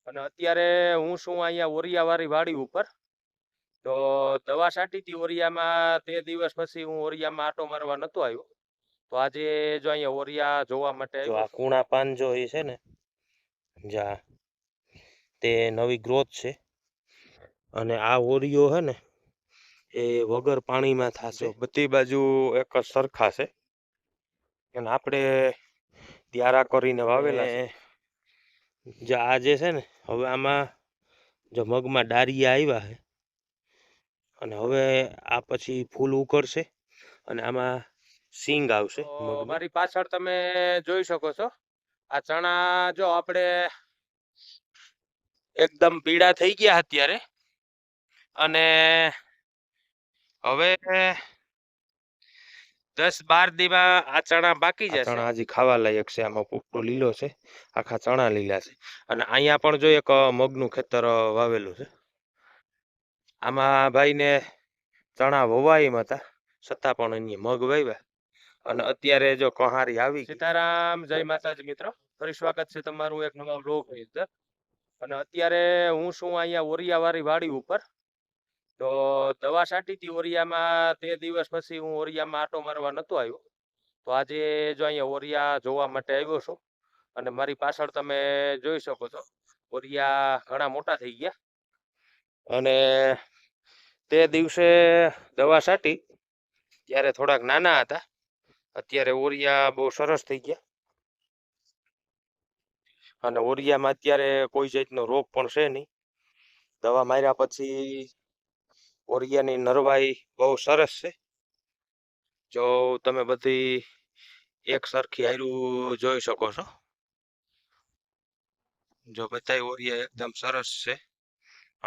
અને અત્યારે હું છું અહીંયા ઓરિયાવાળી વાડી ઉપર. તો દવા છાંટી હતી ઓરિયામાં. તે દિવસ પછી હું ઓરિયામાં આટો મારવા નતો આવ્યો. તો આજે જો અહીંયા ઓરિયા જોવા માટે જો આવ્યો આ છું. કુણા પાન જો એ છે ને, જા તે નવી ગ્રોથ છે. અને આ ઓરિયો હે ને એ વગર પાણીમાં થશે. બધી બાજુ એક જ સરખા છે અને આપણે ત્યારા કરીને વાવેલા છે. જે આ જે છે ને, હવે આમાં જો મગમાં ડારિયા આવ્યા છે અને હવે આ પછી ફૂલ ઉકળશે અને આમાં સિંગ આવશે. તો મારી પાછળ તમે જોઈ શકો છો આ ચણા જો આપણે એકદમ પીળા થઈ ગયા અત્યારે. અને હવે 10-12 દીમાં આ ચણા પાકી જશે. ચણા હજી ખાવા લાયક છે. આમાં પોપટો લીલો છે, આખા ચણા લીલા છે. અને અહીંયા પણ જો એક મગનું ખેતર વાવેલું છે. આમાં ભાઈને ચણા વવાઈમ હતા, છતાં પણ અહીંયા મગ વાવ્યા. અને અત્યારે જો કહારી આવી. સીતારામ, જય માતાજી મિત્રો, ફરી સ્વાગત છે તમારું એક નવા વ્લોગની અંદર. અને અત્યારે હું છું અહીંયા ઓરિયાવાળી વાડી ઉપર. તો દવા છાંટી હતી ઓરિયામાં. તે દિવસ પછી હું ઓરિયામાં આટો મારવા નતો આવ્યો. તો આજે જો અહીંયા ઓરિયા જોવા માટે આવ્યો છું. અને મારી પાછળ તમે જોઈ શકો છો ઓરિયા ઘણા મોટા થઈ ગયા. અને તે દિવસે દવા છાંટી ત્યારે થોડાક નાના હતા. અત્યારે ઓરિયા બહુ સરસ થઈ ગયા. અને ઓરિયામાં અત્યારે કોઈ જાતનો રોગ પણ છે નહીં. દવા માર્યા પછી ઓરિયાની નરવાઈ બહુ સરસ છે. જો તમે બધી એક સરખી હાયરું જોઈ શકો છો. જો બધા ઓરિયા એકદમ સરસ છે.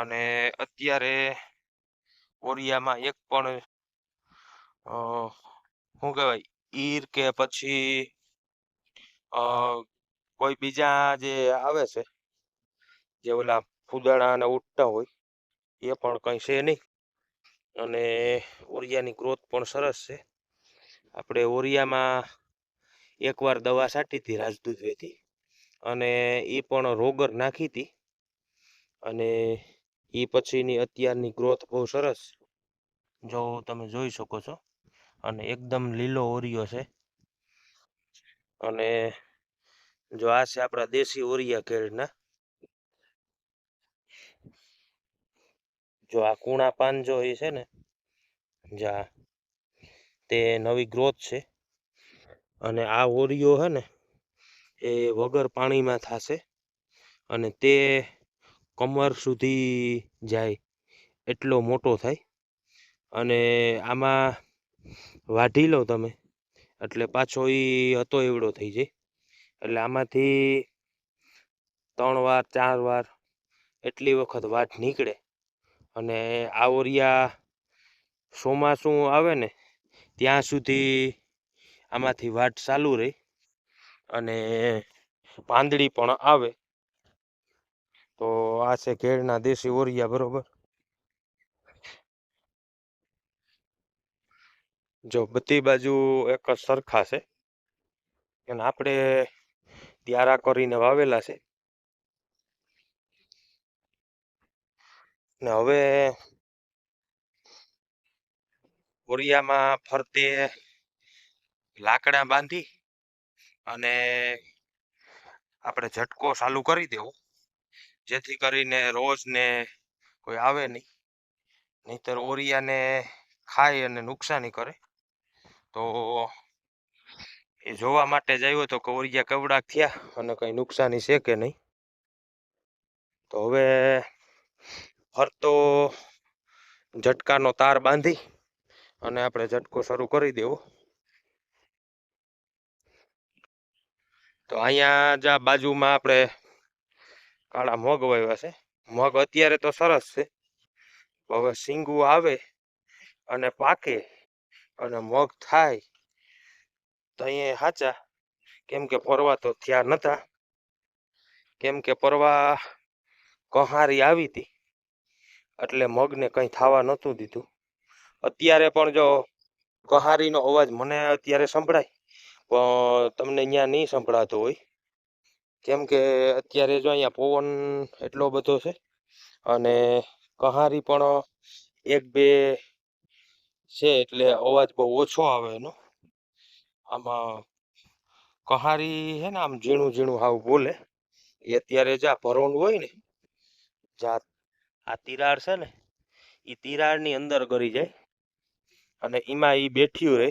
અને અત્યારે ઓરિયામાં એક પણ શું કહેવાય ઈર કે પછી કોઈ બીજા જે આવે છે જે ઓલા ફૂદાણા અને ઉઠતા હોય એ પણ કંઈ છે નહીં. અને ઓરિયાની ગ્રોથ પણ સરસ છે. આપણે ઓરિયામાં એકવાર દવા છાંટી હતી રાજદૂતેથી, અને એ પણ રોગર નાખી હતી. અને એ પછીની અત્યારની ગ્રોથ બહુ સરસ જો તમે જોઈ શકો છો. અને એકદમ લીલો ઓરિયો છે. અને જો આ છે આપણા દેશી ઓરિયા કેળના. જો આ કુણા પાન જો એ છે ને, જા તે નવી ગ્રોથ છે. અને આ ઓરિયો હે ને એ વગર પાણીમાં થશે અને તે કમર સુધી જાય એટલો મોટો થાય. અને આમાં વાઢી લો તમે એટલે પાછો એ હતો એવડો થઈ જાય. એટલે આમાંથી 3 વાર 4 વાર એટલી વખત વાઢ નીકળે. અને આ ઓરિયા ચોમાસું આવે ને ત્યાં સુધી આમાંથી વાઢ ચાલુ રહી. અને પાંદડી પણ આવે. તો આ છે કેળના દેશી ઓરિયા, બરોબર. જો બધી બાજુ એક જ સરખા છે અને આપણે ત્યારા કરીને વાવેલા છે. ને હવે ઓરિયામાં ફરતે લાકડા બાંધી અને આપણે ઝટકો ચાલુ કરી દેવો, જેથી કરીને રોજ ને કોઈ આવે નહીં. નહીતર ઓરિયાને ખાય અને નુકસાની કરે. તો એ જોવા માટે જ આવ્યો તો કે ઓરિયા કવડાક થયા અને કંઈ નુકસાની છે કે નહીં. તો હવે ફરતો ઝટકાનો તાર બાંધી અને આપણે ઝટકો શરૂ કરી દેવો. તો અહીંયા જ આ બાજુમાં આપણે કાળા મગ વાવ્યા છે. મગ અત્યારે તો સરસ છે. હવે સિંગું આવે અને પાકે અને મગ થાય તો અહીંયા સાચા. કેમ કે પરવા તો થયા નતા. કેમ કે પરવા કહારી આવી હતી એટલે મગને કંઈ થવા નહોતું દીધું. અત્યારે પણ જો કહારીનો અવાજ મને અત્યારે સંભળાય, પણ તમને અહીંયા નહીં સંભળાતો હોય. કેમ કે અત્યારે જો અહીંયા પવન એટલો બધો છે અને કહારી પણ એક બે છે એટલે અવાજ બહુ ઓછો આવે એનો. આમાં કહારી છે ને આમ ઝીણું ઝીણું હાવ બોલે. એ અત્યારે જ્યાં ભરવાનું હોય ને, જ્યાં આ તિરાડ છે ને, એ તિરાડની અંદર કરી જાય અને એમાં એ બેઠ્યું રહે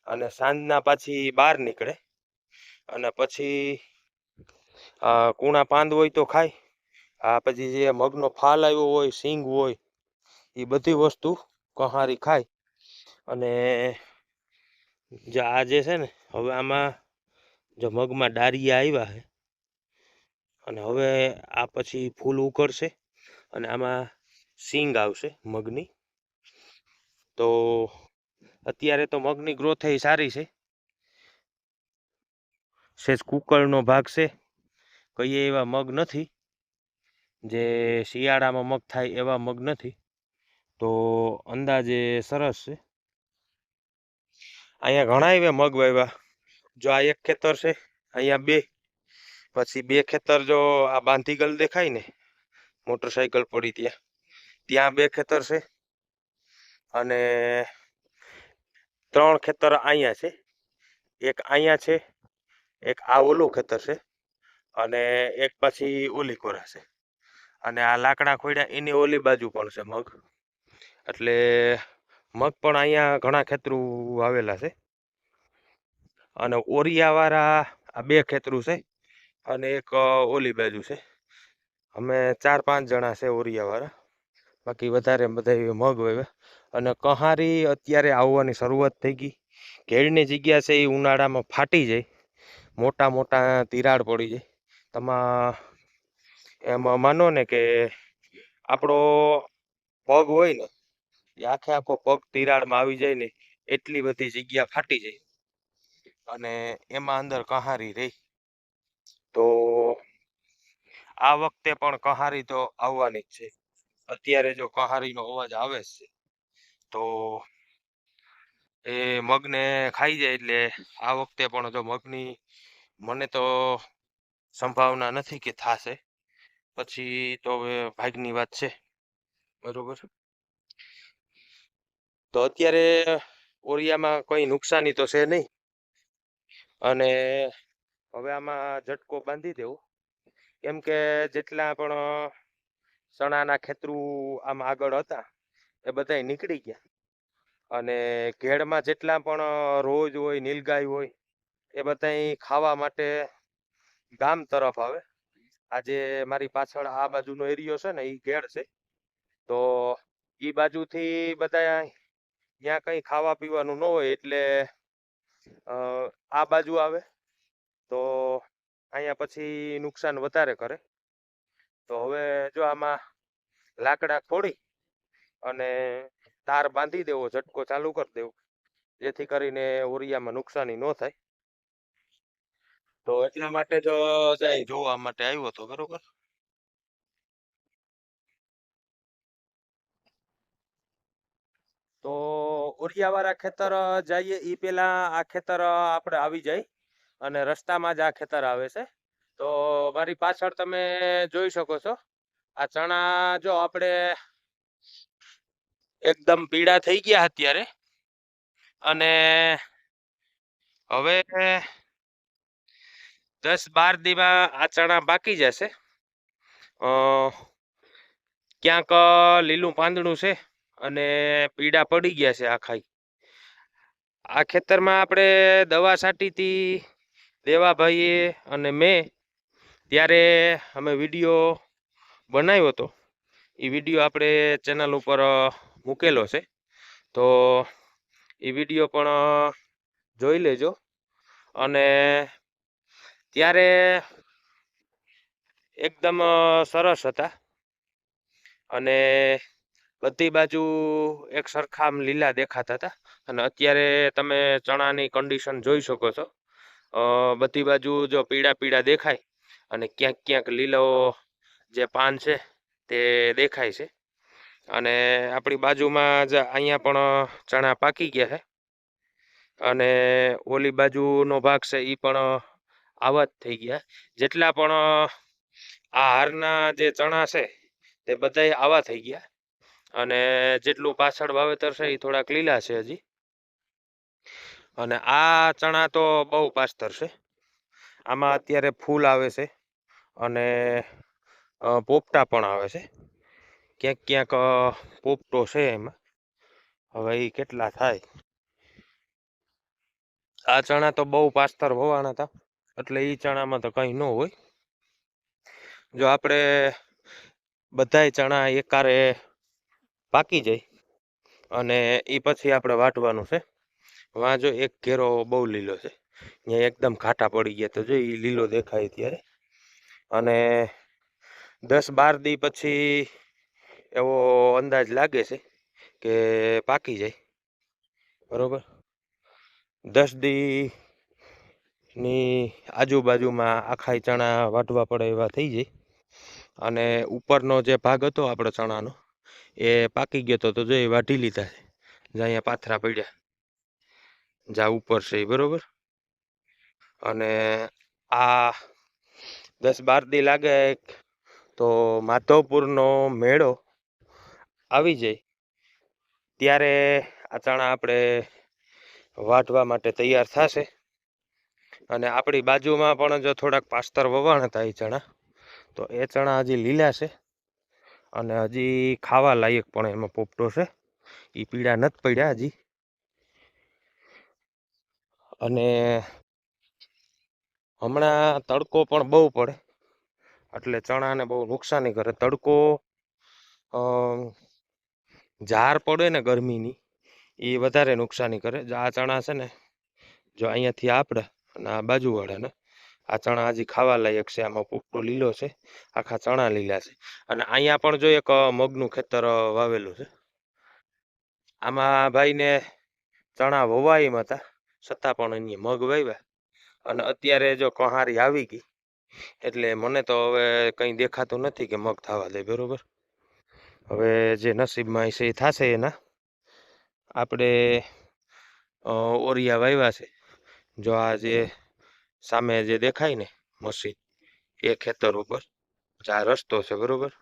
અને સાંજના પાછી બહાર નીકળે અને પછી કૂણા પાંદ હોય તો ખાય. પછી જે મગનો ફાલ આવ્યો હોય, સિંગ હોય, એ બધી વસ્તુ કહારી ખાય. અને જે આ જે છે ને, હવે આમાં જો મગમાં ડારિયા આવ્યા છે અને હવે આ પછી ફૂલ ઉકળશે અને આમાં સિંગ આવશે મગની. તો અત્યારે તો મગની ગ્રોથ એ સારી છે. સેજ કુકળનો ભાગ છે, કહીએ એવા મગ નથી, જે શિયાળામાં મગ થાય એવા મગ નથી. તો અંદાજે સરસ છે. અહીંયા ઘણા એવા મગ વાવ્યા. જો આ એક ખેતર છે, અહીંયા બે, પછી બે ખેતર જો આ બાંધીગલ દેખાય ને, મોટરસાયકલ પડી ત્યાં બે ખેતર છે અને 3 ખેતર અહીંયા છે. એક અહીંયા છે, એક આ ઓલું ખેતર છે અને એક પછી ઓલી કોરા છે. અને આ લાકડા ખોડ્યા એની ઓલી બાજુ પણ છે મગ. એટલે મગ પણ અહીંયા ઘણા ખેતરું વાવેલા છે. અને ઓરિયાવાળા આ 2 ખેતરું છે અને એક ઓલી બાજુ છે. અમે 4-5 જણા છે ઓરિયાવાળા, બાકી વધારે બધા મગ વાવ્યા. અને કહારી અત્યારે આવવાની શરૂઆત થઈ ગઈ. કેળની જગ્યા છે એ ઉનાળામાં ફાટી જાય, મોટા મોટા તિરાડ પડી જાય. એમાં માનો ને કે આપણો પગ હોય ને, એ આખો પગ તિરાડમાં આવી જાય ને, એટલી બધી જગ્યા ફાટી જાય અને એમાં અંદર કહારી રહી. તો આ વખતે પણ કહારી તો આવવાની જ છે. અત્યારે જો કહારીનો અવાજ આવે છે તો એ મગને ખાઈ જાય. એટલે આ વખતે પણ જો મગની મને તો સંભાવના નથી કે થાશે. પછી તો હવે ભાગની વાત છે, બરોબર. તો અત્યારે ઓરિયામાં કોઈ નુકસાની તો છે નહીં. અને હવે આમાં ઝટકો બાંધી દેવો, કેમ કે જેટલા પણ ચણાના ખેતરું આમ આગળ હતા એ બધાય નીકળી ગયા. અને ઘેડમાં જેટલા પણ રોજ હોય, નીલગાય હોય, એ બધાય ખાવા માટે ગામ તરફ આવે. આજે મારી પાછળ આ બાજુનો એરિયો છે ને, એ ઘેડ છે. તો એ બાજુથી બધા ત્યાં કંઈ ખાવા પીવાનું ન હોય એટલે આ બાજુ આવે. તો અહીંયા પછી નુકસાન વધારે કરે. તો હવે જો આમાં લાકડા ખોડી અને તાર બાંધી દેવો, ઝટકો ચાલુ કરી દેવો, જેથી કરીને ઓરિયામાં નુકસાની ન થાય. તો એટલા માટે જ જાય જોવા માટે આવ્યો હતો, બરોબર. તો ઓરિયાવાળા ખેતર જઈએ એ પેલા આ ખેતર આપણે આવી જાય અને રસ્તામાં જ આ ખેતર આવે છે. તો મારી પાછળ તમે જોઈ શકો છો, આ ચણા જો આપણે એકદમ પીળા થઈ ગયા અત્યારે. અને હવે 10-12 દીમાં આ ચણા પાકી જશે. ક્યાંક લીલું પાંદડું છે અને પીડા પડી ગયા છે આખાઈ. આ ખેતરમાં આપણે દવા છાંટી હતી દેવાભાઈએ અને મેં, ત્યારે અમે વિડીયો બનાવ્યો હતો. એ વિડીયો આપણે ચેનલ ઉપર મૂકેલો છે, તો એ વિડીયો પણ જોઈ લેજો. અને ત્યારે એકદમ સરસ હતા અને બધી બાજુ એક સરખામ લીલા દેખાતા હતા. અને અત્યારે તમે ચણાની કન્ડિશન જોઈ શકો છો. બધી બાજુ જો પીળા પીળા દેખાય અને ક્યાંક ક્યાંક લીલો જે પાન છે તે દેખાય છે. અને આપણી બાજુમાં જ અહીંયા પણ ચણા પાકી ગયા છે અને ઓલી બાજુનો ભાગ છે એ પણ આવા જ થઈ ગયા. જેટલા પણ આ હારના જે ચણા છે તે બધાય આવા થઈ ગયા. અને જેટલું પાછળ વાવેતર છે એ થોડાક લીલા છે હજી. અને આ ચણા તો બહુ પાસ્તર છે. આમાં અત્યારે ફૂલ આવે છે અને પોપટા પણ આવે છે. ક્યાંક ક્યાંક પોપટો છે એમાં. હવે એ કેટલા થાય. આ ચણા તો બહુ પાસ્તર હોવાના હતા, એટલે એ ચણામાં તો કંઈ ન હોય. જો આપણે બધાય ચણા એકારે પાકી જાય અને એ પછી આપણે વાટવાનું છે. વાં જો એક ઘેરો બહુ લીલો છે, ત્યાં એકદમ ઘાટા પડી ગયા, તો જો એ લીલો દેખાય ત્યારે. અને 10-12 દી પછી એવો અંદાજ લાગે છે કે પાકી જાય, બરોબર. 10 દી ની આજુબાજુમાં આખા ચણા વાટવા પડે એવા થઈ જાય. અને ઉપરનો જે ભાગ હતો આપણો ચણાનો એ પાકી ગયો તો જો એ વાઢી લીધા છે. જ્યાં અહીંયા પાથરા પડ્યા, જ્યાં ઉપર છે એ, બરોબર. અને આ 10-12 દી લાગે તો માધવપુરનો મેળો આવી જાય ત્યારે આ ચણા આપણે વાટવા માટે તૈયાર થશે. અને આપણી બાજુમાં પણ જો થોડાક પાસ્તર વવાણ હતા એ ચણા, તો એ ચણા હજી લીલા છે અને હજી ખાવા લાયક પણ એમાં પોપટો છે. એ પીળા નથી પડ્યા હજી. અને હમણાં તડકો પણ બહુ પડે એટલે ચણાને બહુ નુકસાની કરે. તડકો ઝાર પડે ને ગરમીની, એ વધારે નુકસાની કરે. આ ચણા છે ને, જો અહીંયાથી આપણે અને આ બાજુવાળાને, આ ચણા હજી ખાવા લાયક છે. આમાં પોપટો લીલો છે, આખા ચણા લીલા છે. અને અહીંયા પણ જો એક મગનું ખેતર વાવેલું છે. આમાં ભાઈને ચણા વવાય હતા, છતાં પણ અહીંયા મગ વાવ્યા. અને અત્યારે જો કહારી આવી ગઈ એટલે મને તો હવે કંઈ દેખાતું નથી કે મગ થવા દે, બરોબર. હવે જે નસીબમાં છે એ થશે એના. આપણે ઓરિયા વાવ્યા છે. જો આ જે સામે જે દેખાય ને મશીન, એ ખેતર ઉપર આ રસ્તો છે, બરોબર.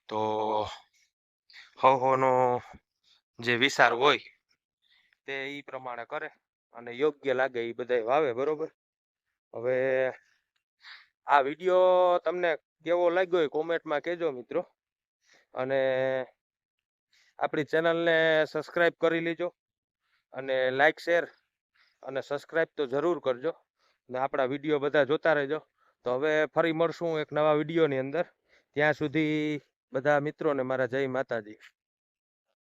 તો હવનો જે વિચાર હોય તે એ પ્રમાણે કરે અને યોગ્ય લાગે એ બધાય વાવે, બરોબર. હવે આ વિડીયો તમને કેવો લાગ્યો એ કોમેન્ટમાં કહેજો મિત્રો. અને આપણી ચેનલને સબસ્ક્રાઈબ કરી લેજો અને લાઈક, શેર અને સબસ્ક્રાઈબ તો જરૂર કરજો. ને આપણા વિડીયો બધા જોતા રહેજો. તો હવે ફરી મળશું એક નવા વિડીયોની અંદર. ત્યાં સુધી બધા મિત્રોને મારા જય માતાજી.